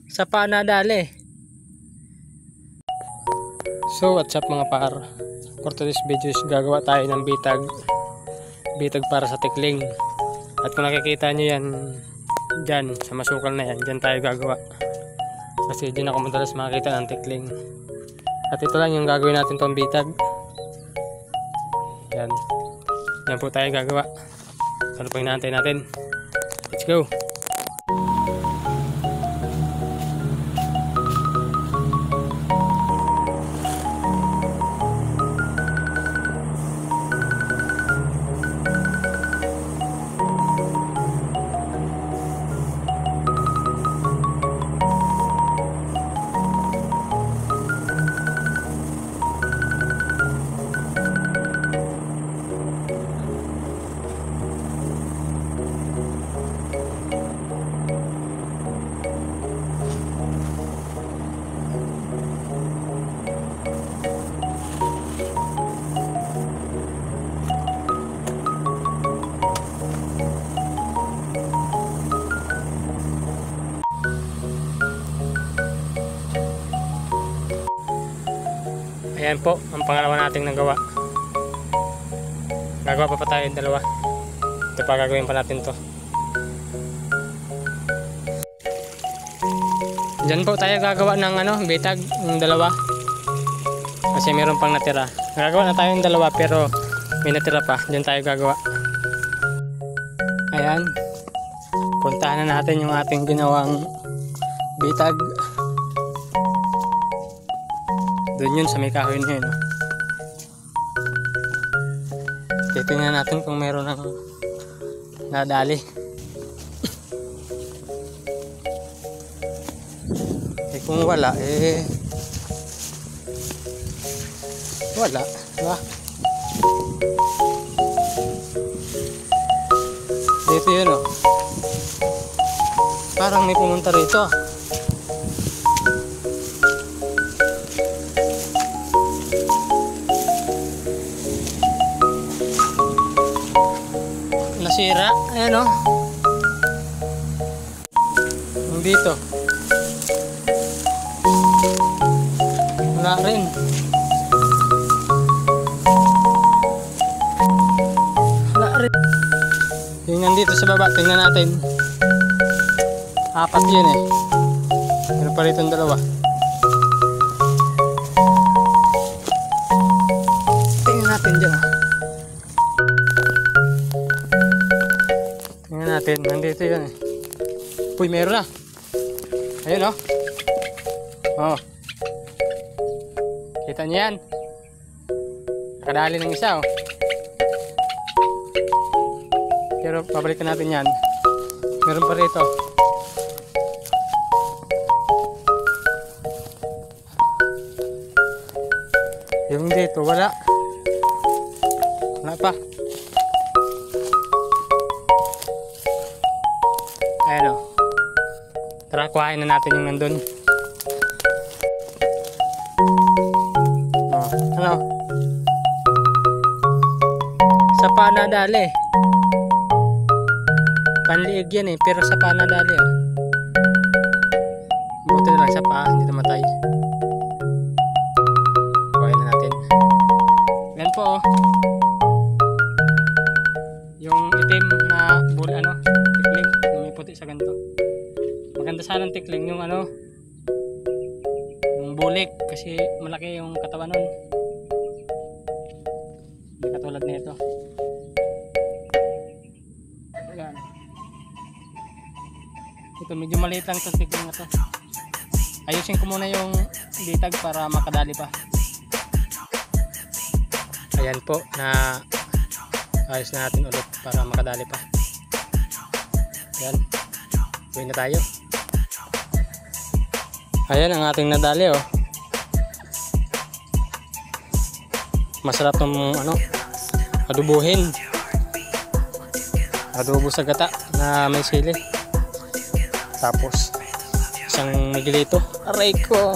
sa panadali. So what's up mga par, for today's videos gagawa tayo ng bitag para sa tikling. At kung nakikita nyo yan dyan sa masukal na yan, dyan tayo gagawa kasi dyan ako madalas makakita ng tikling. At ito lang yung gagawin natin tong bitag. Yan po tayo gagawa. Ano pa hinahantay natin? Let's go! Ayan po ang pangalawa nating nagawa. Gagawa pa tayo yung dalawa. Ito pa gagawin pa natin to. Diyan po tayo gagawa ng bitag ng dalawa. Kasi meron pang natira. Gagawa na tayo ng dalawa pero may natira pa. Diyan tayo gagawa. Ayan. Puntahan na natin yung ating ginawang bitag. Doon yun sa may kahoy na yun. Titingnan natin kung meron ng nadali. Kung wala, wala, diba? Dito yun parang may pumunta rito. Nasira, ayan dito wala rin. Yung nandito sa baba, tingnan natin. Apat yun meron pa rito dalawa. Tingnan natin dyan. Tingnan natin, nandito yun Uy, meron na. Ayun kita niyo yan. Nakadali ng isa Pero pabalikan natin yan. Meron pa rito. Yung dito wala pa. Ayan tara, kuhain na natin yung nandun. Sa panadali. Panliig yan pero sa panadali buti na lang sa paa, hindi namatay. Kuhain na natin. Yan po yung itim na tikling, yung may puti sa ganito. Maganda sana ng tikling yung yung bulik kasi malaki yung katawan nun. Hindi katulad nito. Ayan. Ito medyo maliit lang itong tikling na to. Ayusin ko muna yung bitag para makadali pa. Ayan po, na ayos na natin ulit para makadali pa. Ayan, gawin na tayo. Ayan ang ating nadali Masarap ng adubuhin. Adobo sa gata na may sili. Tapos isang migilito. Aray ko.